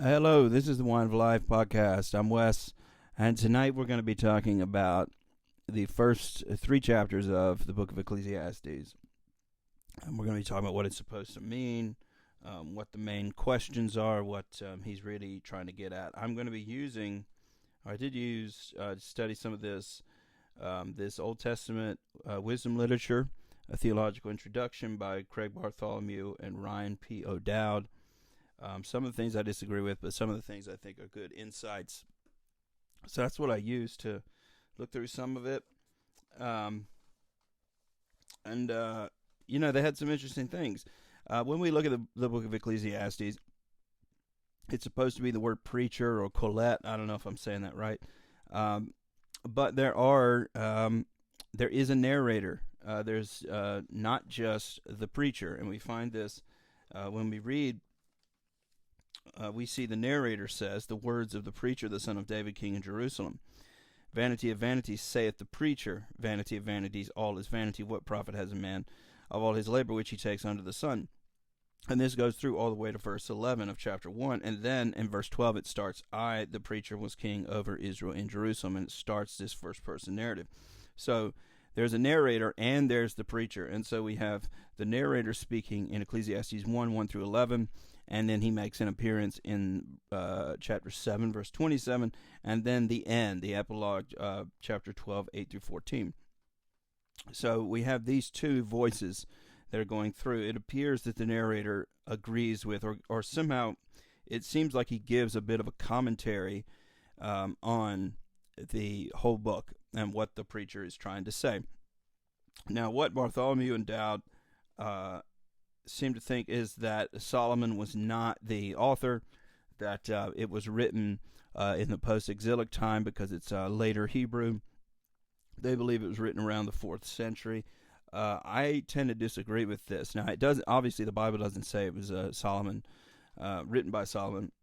Hello, this is the Wine of Life podcast. I'm Wes, and tonight we're going to be talking about the first three chapters of the book of Ecclesiastes. And we're going to be talking about what it's supposed to mean, what the main questions are, what he's really trying to get at. I'm going to be using, or I did use, to study some of this Old Testament wisdom literature, a theological introduction by Craig Bartholomew and Ryan P. O'Dowd. Some of the things I disagree with, but some of the things I think are good insights. So that's what I used to look through some of it. They had some interesting things. When we look at the book of Ecclesiastes, it's supposed to be the word preacher or Colette. I don't know if I'm saying that right. But there is a narrator. There's not just the preacher. And we find this when we read. We see the narrator says, the words of the preacher, the son of David, king in Jerusalem. Vanity of vanities, saith the preacher. Vanity of vanities, all is vanity. What profit has a man of all his labor which he takes under the sun? And this goes through all the way to verse 11 of chapter 1. And then in verse 12 it starts, I, the preacher, was king over Israel in Jerusalem. And it starts this first person narrative. So there's a narrator and there's the preacher. And so we have the narrator speaking in Ecclesiastes 1 through 11. And then he makes an appearance in chapter 7, verse 27, and then the end, the epilogue, chapter 12, 8 through 14. So we have these two voices that are going through. It appears that the narrator agrees with, or somehow it seems like he gives a bit of a commentary on the whole book and what the preacher is trying to say. Now, what Bartholomew and Dowd seem to think is that Solomon was not the author, that it was written in the post-exilic time because it's later Hebrew. They believe it was written around the 4th century. I tend to disagree with this. Now, it doesn't. Obviously, the Bible doesn't say it was Solomon, written by Solomon,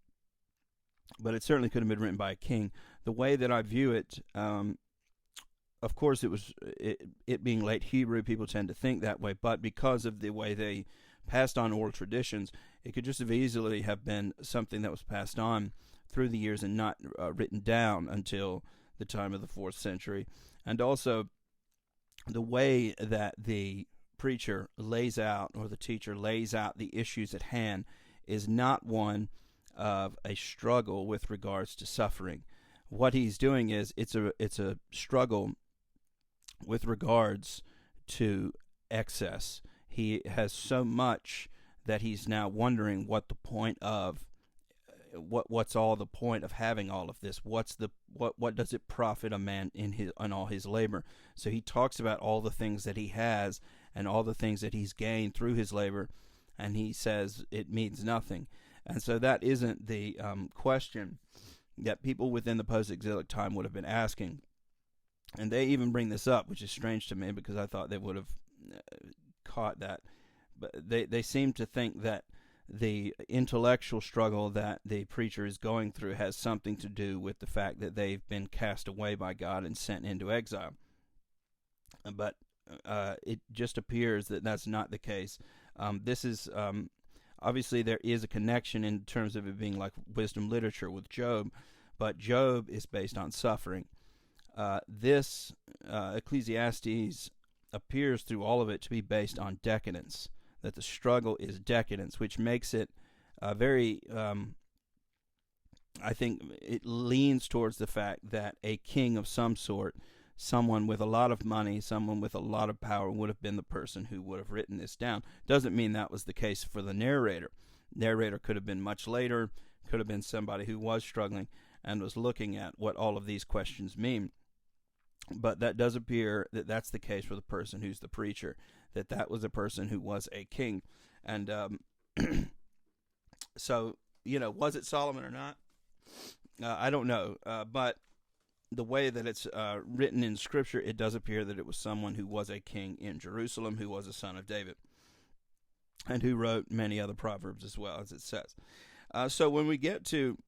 but it certainly could have been written by a king. The way that I view it, of course, it being late Hebrew, people tend to think that way, but because of the way they passed on oral traditions, it could just as easily have been something that was passed on through the years and not written down until the time of the 4th century. And also, the way that the preacher lays out, or the teacher lays out the issues at hand, is not one of a struggle with regards to suffering. What he's doing is it's a struggle with regards to excess. He has so much that he's now wondering what the point of what's all the point of having all of this? What does it profit a man in all his labor? So he talks about all the things that he has and all the things that he's gained through his labor, and he says it means nothing. And so that isn't the question that people within the post-exilic time would have been asking. And they even bring this up, which is strange to me because I thought they would have caught that. But they seem to think that the intellectual struggle that the preacher is going through has something to do with the fact that they've been cast away by God and sent into exile. But it just appears that that's not the case. This is obviously there is a connection in terms of it being like wisdom literature with Job, but Job is based on suffering. This Ecclesiastes appears through all of it to be based on decadence, that the struggle is decadence, which makes it very, I think it leans towards the fact that a king of some sort, someone with a lot of money, someone with a lot of power, would have been the person who would have written this down. Doesn't mean that was the case for the narrator. Narrator could have been much later, could have been somebody who was struggling and was looking at what all of these questions mean. But that does appear that that's the case for the person who's the preacher, that was a person who was a king. And so, was it Solomon or not? I don't know. But the way that it's written in Scripture, it does appear that it was someone who was a king in Jerusalem, who was a son of David, and who wrote many other proverbs as well, as it says. So when we get to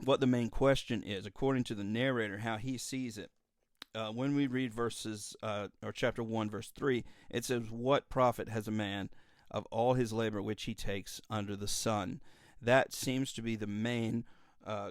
what the main question is, according to the narrator, how he sees it, when we read chapter 1, verse 3, it says, "What profit has a man of all his labor which he takes under the sun?" That seems to be the main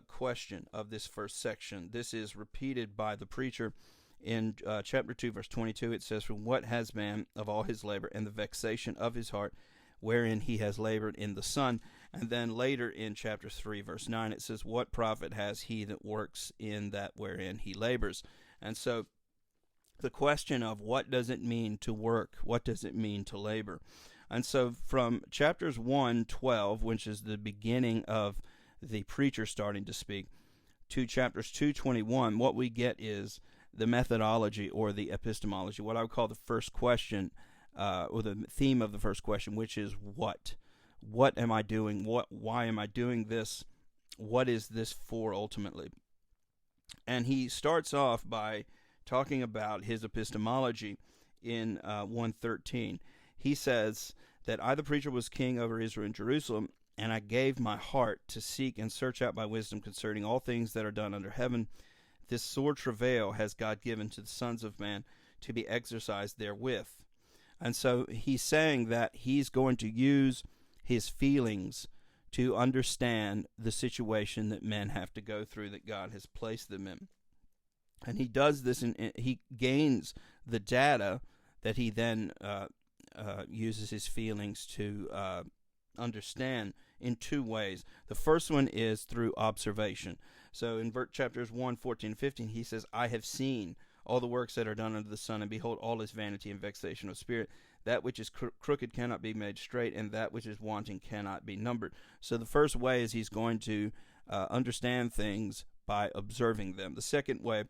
question of this first section. This is repeated by the preacher in chapter 2, verse 22. It says, "From what has man of all his labor and the vexation of his heart, wherein he has labored in the sun?" And then later in chapter 3, verse 9, it says, "What profit has he that works in that wherein he labors?" And so the question of what does it mean to work? What does it mean to labor? And so from chapters 1:12, which is the beginning of the preacher starting to speak, to chapters 2:21, what we get is the methodology or the epistemology, what I would call the first question, or the theme of the first question, which is what? What am I doing? Why am I doing this? What is this for ultimately? And he starts off by talking about his epistemology in 1:13. He says that I, the preacher, was king over Israel and Jerusalem, and I gave my heart to seek and search out by wisdom concerning all things that are done under heaven. This sore travail has God given to the sons of man to be exercised therewith. And so he's saying that he's going to use his feelings to understand the situation that men have to go through, that God has placed them in. And he does this, and he gains the data that he then uses his feelings to understand in two ways. The first one is through observation. So in chapters 1:14 and 15, he says, "I have seen all the works that are done under the sun, and behold, all is vanity and vexation of spirit. That which is crooked cannot be made straight, and that which is wanting cannot be numbered." So the first way is he's going to understand things by observing them. The second way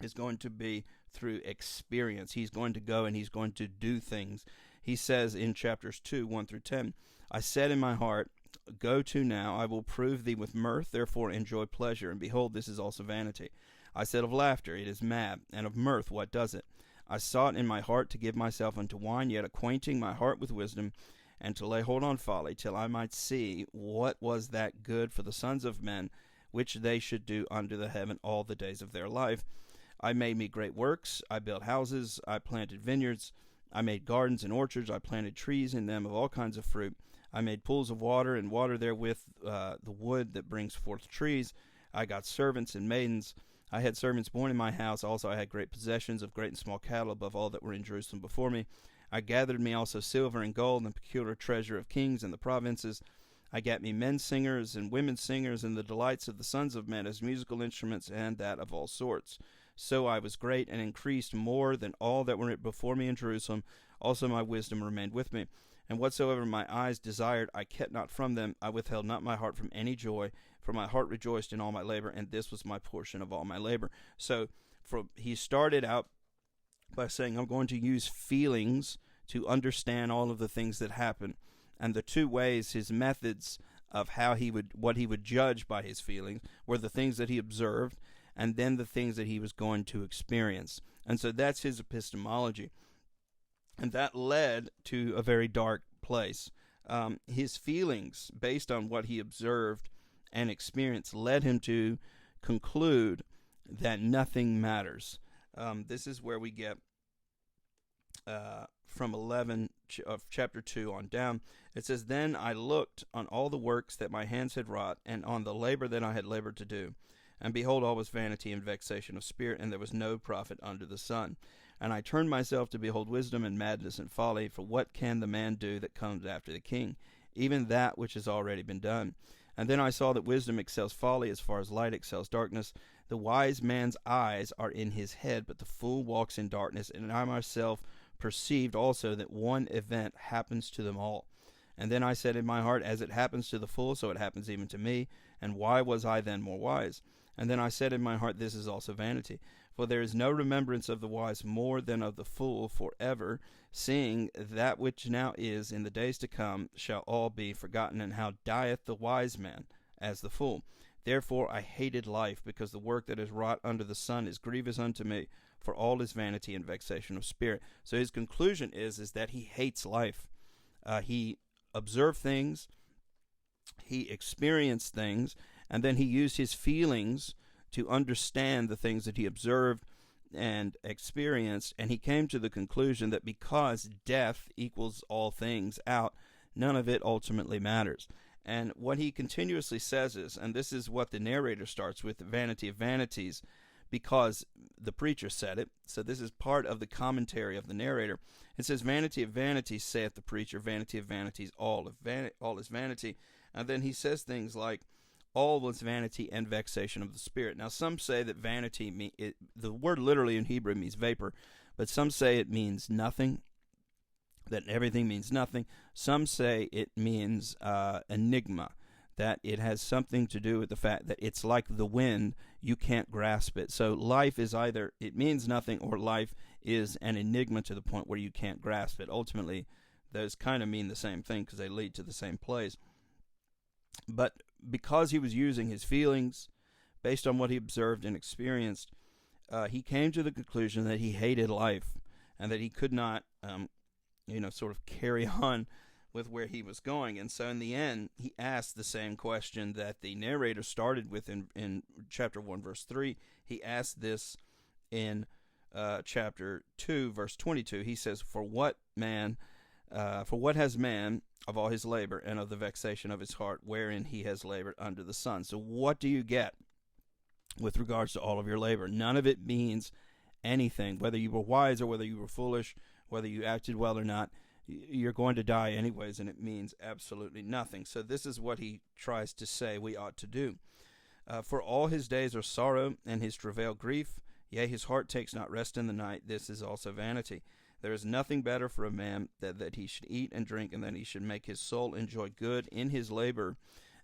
is going to be through experience. He's going to go and he's going to do things. He says in chapters 2:1-10, "I said in my heart, go to now, I will prove thee with mirth, therefore enjoy pleasure, and behold, this is also vanity. I said of laughter, it is mad, and of mirth, what does it? I sought in my heart to give myself unto wine, yet acquainting my heart with wisdom, and to lay hold on folly, till I might see what was that good for the sons of men, which they should do under the heaven all the days of their life. I made me great works, I built houses, I planted vineyards, I made gardens and orchards, I planted trees in them of all kinds of fruit. I made pools of water, and water therewith the wood that brings forth trees. I got servants and maidens. I had servants born in my house. Also I had great possessions of great and small cattle above all that were in Jerusalem before me. I gathered me also silver and gold, and peculiar treasure of kings in the provinces. I gat me men singers and women singers, and the delights of the sons of men as musical instruments, and that of all sorts. So I was great, and increased more than all that were before me in Jerusalem. Also my wisdom remained with me. And whatsoever my eyes desired, I kept not from them. I withheld not my heart from any joy, for my heart rejoiced in all my labor, and this was my portion of all my labor." So he started out by saying, I'm going to use feelings to understand all of the things that happen. And the two ways, his methods of what he would judge by his feelings, were the things that he observed, and then the things that he was going to experience. And so that's his epistemology. And that led to a very dark place. His feelings, based on what he observed and experienced, led him to conclude that nothing matters. This is where we get from 11 of chapter 2 on down. It says, "Then I looked on all the works that my hands had wrought, and on the labor that I had labored to do. And behold, all was vanity and vexation of spirit, and there was no profit under the sun. And I turned myself to behold wisdom and madness and folly, for what can the man do that comes after the king? Even that which has already been done. And then I saw that wisdom excels folly as far as light excels darkness. The wise man's eyes are in his head, but the fool walks in darkness. And I myself perceived also that one event happens to them all. And then I said in my heart, as it happens to the fool, so it happens even to me. And why was I then more wise? And then I said in my heart, this is also vanity. For there is no remembrance of the wise more than of the fool forever, seeing that which now is in the days to come shall all be forgotten. And how dieth the wise man as the fool? Therefore I hated life, because the work that is wrought under the sun is grievous unto me, for all is vanity and vexation of spirit." So his conclusion is that he hates life. He observed things, he experienced things, and then he used his feelings to understand the things that he observed and experienced, and he came to the conclusion that because death equals all things out, none of it ultimately matters. And what he continuously says is, and this is what the narrator starts with, vanity of vanities, because the preacher said it. So this is part of the commentary of the narrator. It says, vanity of vanities, saith the preacher, vanity of vanities, all is vanity. And then he says things like, all was vanity and vexation of the spirit. Now some say that vanity, the word literally in Hebrew means vapor, but some say it means nothing, that everything means nothing. Some say it means enigma, that it has something to do with the fact that it's like the wind, you can't grasp it. So life is either it means nothing, or life is an enigma to the point where you can't grasp it. Ultimately, those kind of mean the same thing because they lead to the same place. But because he was using his feelings based on what he observed and experienced, he came to the conclusion that he hated life and that he could not sort of carry on with where he was going. And so in the end, he asked the same question that the narrator started with in chapter 1, verse 3. He asked this in chapter 2, verse 22. He says, for what has man of all his labor and of the vexation of his heart, wherein he has labored under the sun? So what do you get with regards to all of your labor? None of it means anything. Whether you were wise or whether you were foolish, whether you acted well or not, you're going to die anyways, and it means absolutely nothing. So this is what he tries to say we ought to do. For all his days are sorrow, and his travail grief. Yea, his heart takes not rest in the night. This is also vanity. There is nothing better for a man that he should eat and drink, and that he should make his soul enjoy good in his labor.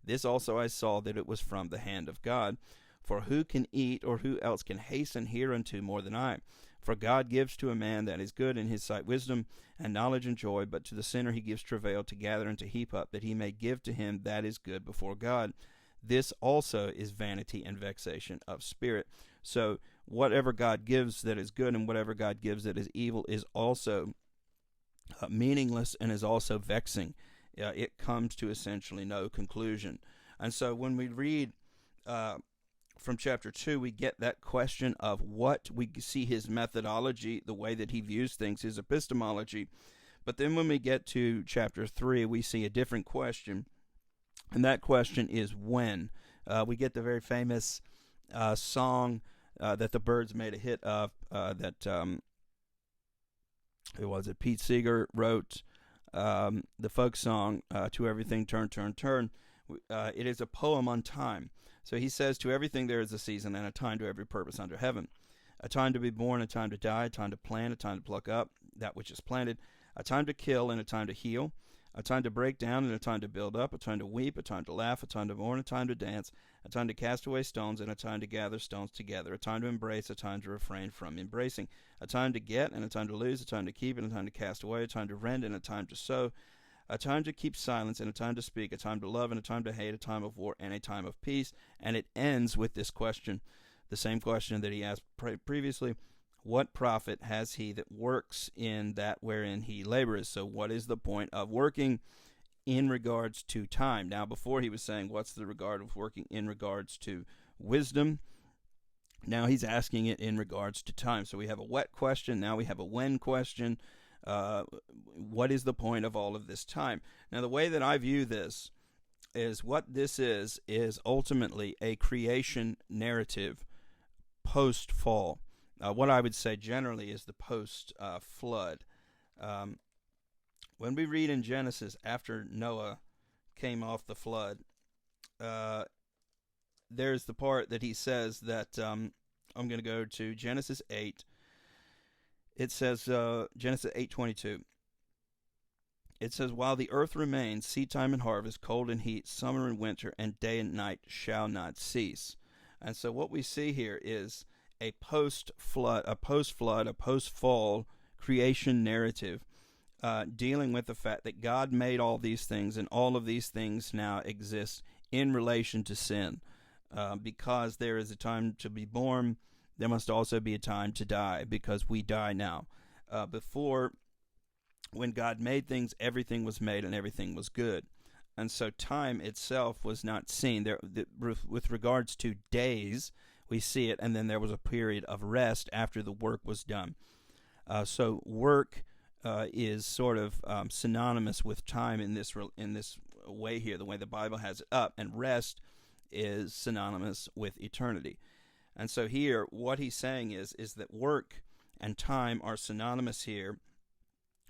This also I saw, that it was from the hand of God. For who can eat, or who else can hasten hereunto more than I? For God gives to a man that is good in his sight wisdom and knowledge and joy, but to the sinner he gives travail to gather and to heap up, that he may give to him that is good before God. This also is vanity and vexation of spirit. So whatever God gives that is good and whatever God gives that is evil is also meaningless and is also vexing. It comes to essentially no conclusion. And so when we read from chapter 2, we get that question of what we see his methodology, the way that he views things, his epistemology. But then when we get to chapter 3, we see a different question, and that question is when. We get the very famous song that the Byrds made a hit of, who was it? Pete Seeger wrote the folk song, To Everything Turn, Turn, Turn. It is a poem on time. So he says, to everything there is a season, and a time to every purpose under heaven. A time to be born, a time to die, a time to plant, a time to pluck up that which is planted, a time to kill, and a time to heal, a time to break down, and a time to build up, a time to weep, a time to laugh, a time to mourn, a time to dance, a time to cast away stones, and a time to gather stones together, a time to embrace, a time to refrain from embracing, a time to get, and a time to lose, a time to keep, and a time to cast away, a time to rend, and a time to sow, a time to keep silence, and a time to speak, a time to love, and a time to hate, a time of war, and a time of peace. And it ends with this question, the same question that he asked previously: what profit has he that works in that wherein he labors? So what is the point of working in regards to time? Now, before he was saying, what's the regard of working in regards to wisdom? Now he's asking it in regards to time. So we have a what question, now we have a when question. What is the point of all of this time? Now, the way that I view this is what this is ultimately a creation narrative post-fall. What I would say generally is the post-flood. When we read in Genesis, after Noah came off the flood, there's the part that he says that, I'm going to go to Genesis 8. It says, Genesis 8:22. It says, while the earth remains, seedtime and harvest, cold and heat, summer and winter, and day and night shall not cease. And so what we see here is a post-flood, a post-fall creation narrative, dealing with the fact that God made all these things, and all of these things now exist in relation to sin. Because there is a time to be born, there must also be a time to die, because we die now. Before, when God made things, everything was made and everything was good. And so time itself was not seen. With regards to days, we see it, and then there was a period of rest after the work was done. So work is sort of synonymous with time in this way here, the way the Bible has it up, and rest is synonymous with eternity. And so here, what he's saying is that work and time are synonymous here,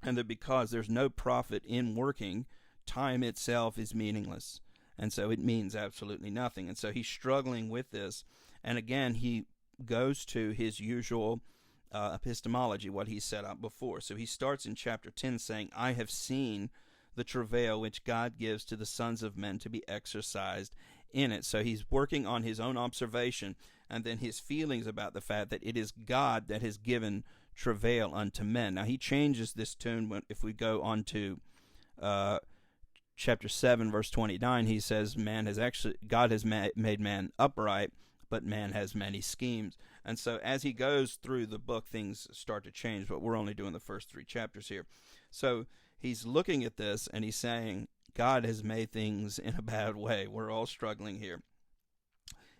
and that because there's no profit in working, time itself is meaningless. And so it means absolutely nothing. And so he's struggling with this. And again, he goes to his usual epistemology, what he set up before. So he starts in chapter 10 saying, I have seen the travail which God gives to the sons of men to be exercised in it. So he's working on his own observation and then his feelings about the fact that it is God that has given travail unto men. Now he changes this tune if we go on to chapter 7 verse 29. He says God has made man upright, but man has many schemes. And so as he goes through the book, things start to change, but we're only doing the first 3 chapters here. So he's looking at this and he's saying God has made things in a bad way. We're all struggling here.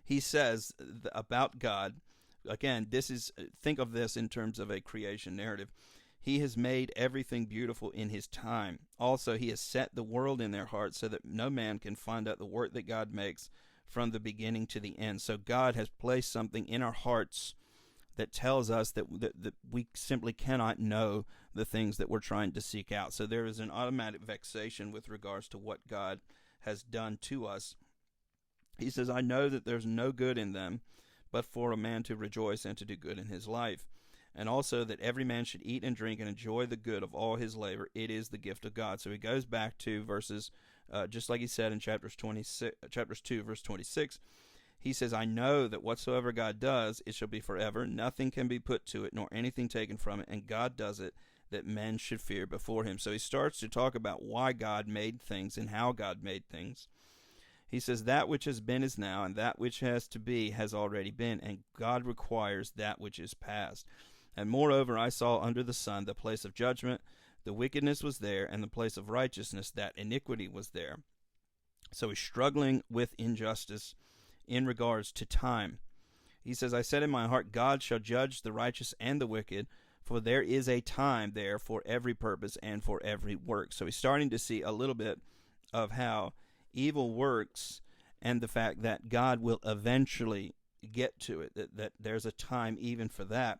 He says about God, again, think of this in terms of a creation narrative. He has made everything beautiful in his time. Also, he has set the world in their hearts so that no man can find out the work that God makes from the beginning to the end. So God has placed something in our hearts that tells us that we simply cannot know the things that we're trying to seek out. So there is an automatic vexation with regards to what God has done to us. He says, I know that there's no good in them, but for a man to rejoice and to do good in his life. And also that every man should eat and drink and enjoy the good of all his labor. It is the gift of God. So he goes back to verses, just like he said in chapters 2, verse 26. He says, I know that whatsoever God does, it shall be forever. Nothing can be put to it, nor anything taken from it. And God does it, that men should fear before him. So he starts to talk about why God made things and how God made things. He says, that which has been is now, and that which has to be has already been, and God requires that which is past. And moreover, I saw under the sun the place of judgment, the wickedness was there, and the place of righteousness, that iniquity was there. So he's struggling with injustice in regards to time. He says, I said in my heart, God shall judge the righteous and the wicked, for there is a time there for every purpose and for every work. So he's starting to see a little bit of how evil works and the fact that God will eventually get to it, that there's a time even for that.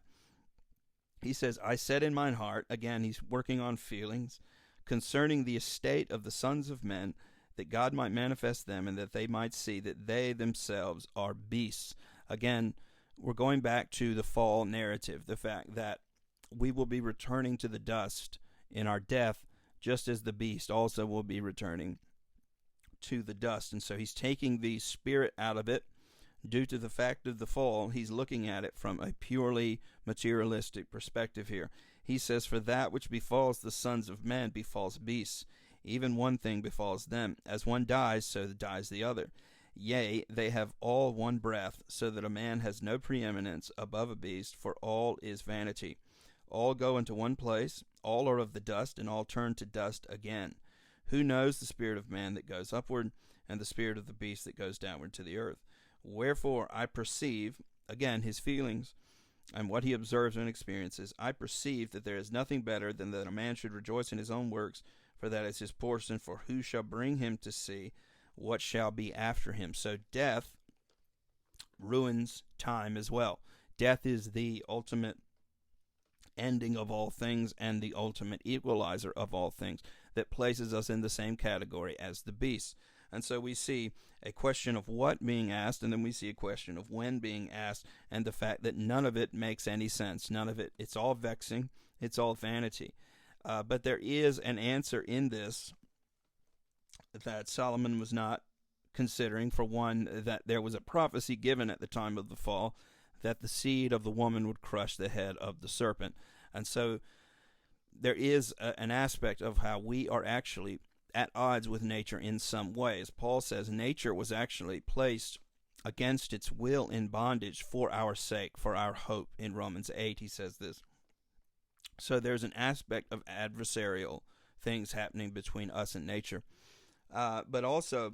He says, I said in mine heart, again, he's working on feelings, concerning the estate of the sons of men, that God might manifest them, and that they might see that they themselves are beasts. Again, we're going back to the fall narrative, the fact that we will be returning to the dust in our death, just as the beast also will be returning to the dust. And so he's taking the spirit out of it. Due to the fact of the fall, he's looking at it from a purely materialistic perspective here. He says, for that which befalls the sons of men befalls beasts. Even one thing befalls them. As one dies, so dies the other. Yea, they have all one breath, so that a man has no preeminence above a beast, for all is vanity. All go into one place, all are of the dust, and all turn to dust again. Who knows the spirit of man that goes upward, and the spirit of the beast that goes downward to the earth? Wherefore I perceive, again, his feelings and what he observes and experiences, I perceive that there is nothing better than that a man should rejoice in his own works, for that is his portion, for who shall bring him to see what shall be after him? So death ruins time as well. Death is the ultimate ending of all things and the ultimate equalizer of all things that places us in the same category as the beasts. And so we see a question of what being asked, and then we see a question of when being asked, and the fact that none of it makes any sense. None of it. It's all vexing. It's all vanity. But there is an answer in this that Solomon was not considering. For one, that there was a prophecy given at the time of the fall that the seed of the woman would crush the head of the serpent. And so there is an aspect of how we are actually at odds with nature in some ways. Paul says nature was actually placed against its will in bondage for our sake, for our hope. In Romans 8, he says this. So there's an aspect of adversarial things happening between us and nature. But also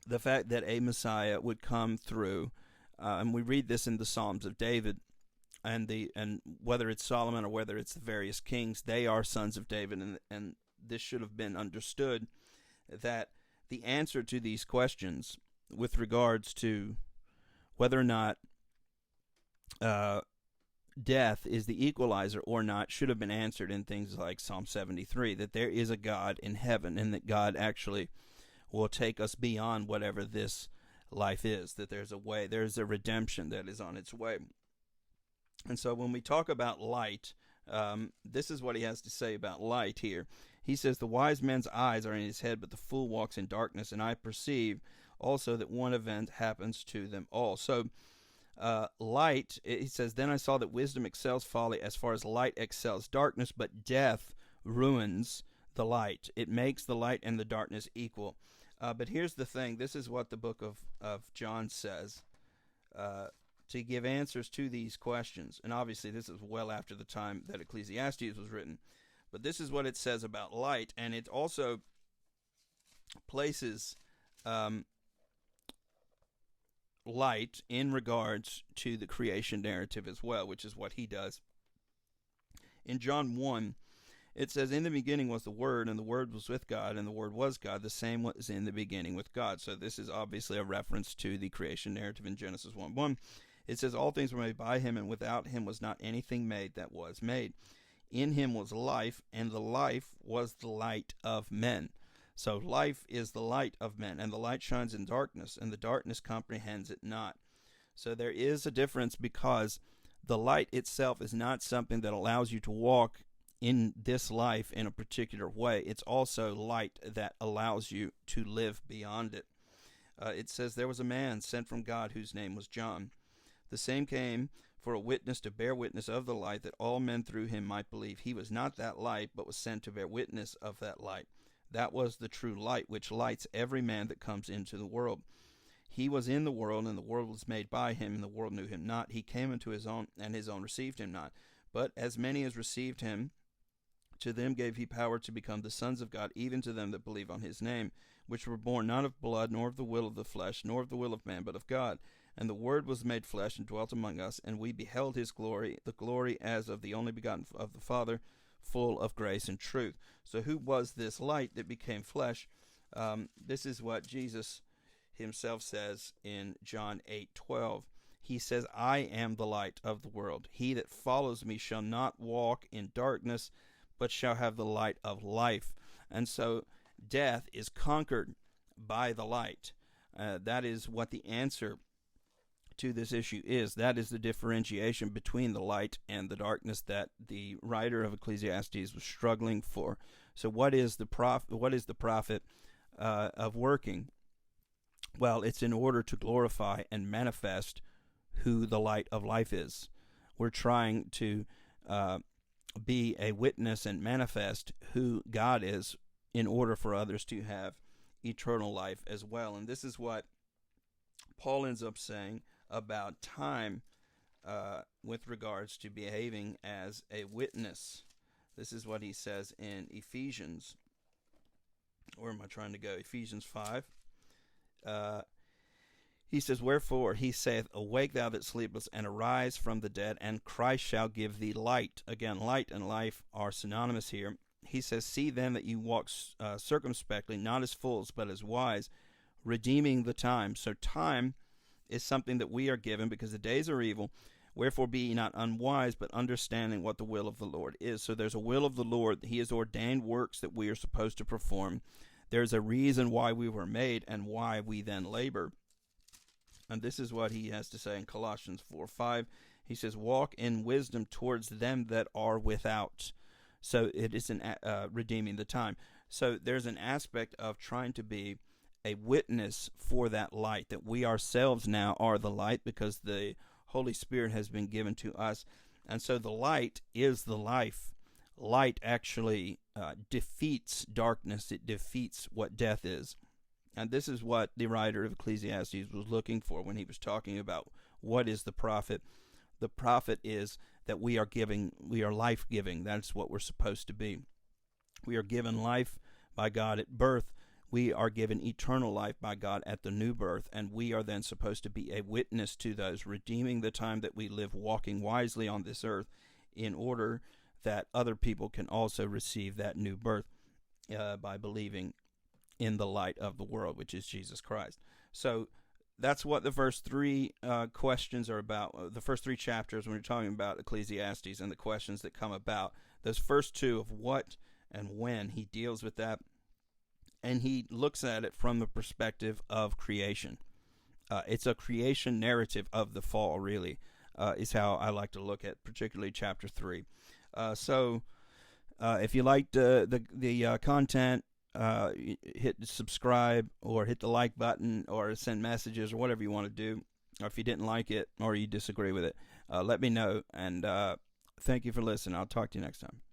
the fact that a Messiah would come through, and we read this in the Psalms of David, and whether it's Solomon or whether it's the various kings, they are sons of David, and this should have been understood, that the answer to these questions with regards to whether or not uh, death is the equalizer or not should have been answered in things like Psalm 73, that there is a God in heaven and that God actually will take us beyond whatever this life is, that there's a way, there's a redemption that is on its way. And so when we talk about light, this is what he has to say about light here. He says, the wise man's eyes are in his head, but the fool walks in darkness, and I perceive also that one event happens to them all. So light, he says, then I saw that wisdom excels folly as far as light excels darkness, but death ruins the light. It makes the light and the darkness equal. But here's the thing. This is what the book of John says to give answers to these questions. And obviously this is well after the time that Ecclesiastes was written. But this is what it says about light, and it also places light in regards to the creation narrative as well, which is what he does. In John 1, it says, in the beginning was the Word, and the Word was with God, and the Word was God. The same was in the beginning with God. So this is obviously a reference to the creation narrative in Genesis 1:1. It says, all things were made by him, and without him was not anything made that was made. In him was life, and the life was the light of men. So life is the light of men, and the light shines in darkness, and the darkness comprehends it not. So there is a difference, because the light itself is not something that allows you to walk in this life in a particular way. It's also light that allows you to live beyond it. It says, there was a man sent from God whose name was John. The same came for a witness to bear witness of the light, that all men through him might believe. He was not that light, but was sent to bear witness of that light. That was the true light, which lights every man that comes into the world. He was in the world, and the world was made by him, and the world knew him not. He came into his own, and his own received him not. But as many as received him, to them gave he power to become the sons of God, even to them that believe on his name, which were born not of blood, nor of the will of the flesh, nor of the will of man, but of God. And the Word was made flesh and dwelt among us, and we beheld his glory, the glory as of the only begotten of the Father, full of grace and truth. So who was this light that became flesh? This is what Jesus himself says in John 8:12. He says, I am the light of the world. He that follows me shall not walk in darkness, but shall have the light of life. And so death is conquered by the light. That is what the answer to this issue is. That is the differentiation between the light and the darkness that the writer of Ecclesiastes was struggling for. So what is the profit of working? Well, it's in order to glorify and manifest who the light of life is. We're trying to be a witness and manifest who God is in order for others to have eternal life as well. And this is what Paul ends up saying about time with regards to behaving as a witness. This is what he says in Ephesians. Where am I trying to go? Ephesians 5. He says, wherefore he saith, awake thou that sleepest, and arise from the dead, and Christ shall give thee light. Again, light and life are synonymous here. He says, see then that you walk circumspectly, not as fools, but as wise, redeeming the time. So time is something that we are given because the days are evil. Wherefore be ye not unwise, but understanding what the will of the Lord is. So there's a will of the Lord. He has ordained works that we are supposed to perform. There's a reason why we were made and why we then labor. And this is what he has to say in Colossians 4:5. He says, walk in wisdom towards them that are without. So it is redeeming the time. So there's an aspect of trying to be a witness for that light, that we ourselves now are the light because the Holy Spirit has been given to us. And so the light is the life. Light actually defeats darkness. It defeats what death is. And this is what the writer of Ecclesiastes was looking for when he was talking about what is the profit. The profit is that we are life-giving. That's what we're supposed to be. We are given life by God at birth. We are given eternal life by God at the new birth, and we are then supposed to be a witness to those, redeeming the time that we live, walking wisely on this earth, in order that other people can also receive that new birth by believing in the light of the world, which is Jesus Christ. So that's what the first three questions are about. The first three chapters, when we're talking about Ecclesiastes and the questions that come about, those first two of what and when, he deals with that, and he looks at it from the perspective of creation. It's a creation narrative of the fall, really, is how I like to look at particularly chapter 3. So if you liked the content, hit subscribe or hit the like button or send messages or whatever you want to do. Or if you didn't like it or you disagree with it, let me know. And thank you for listening. I'll talk to you next time.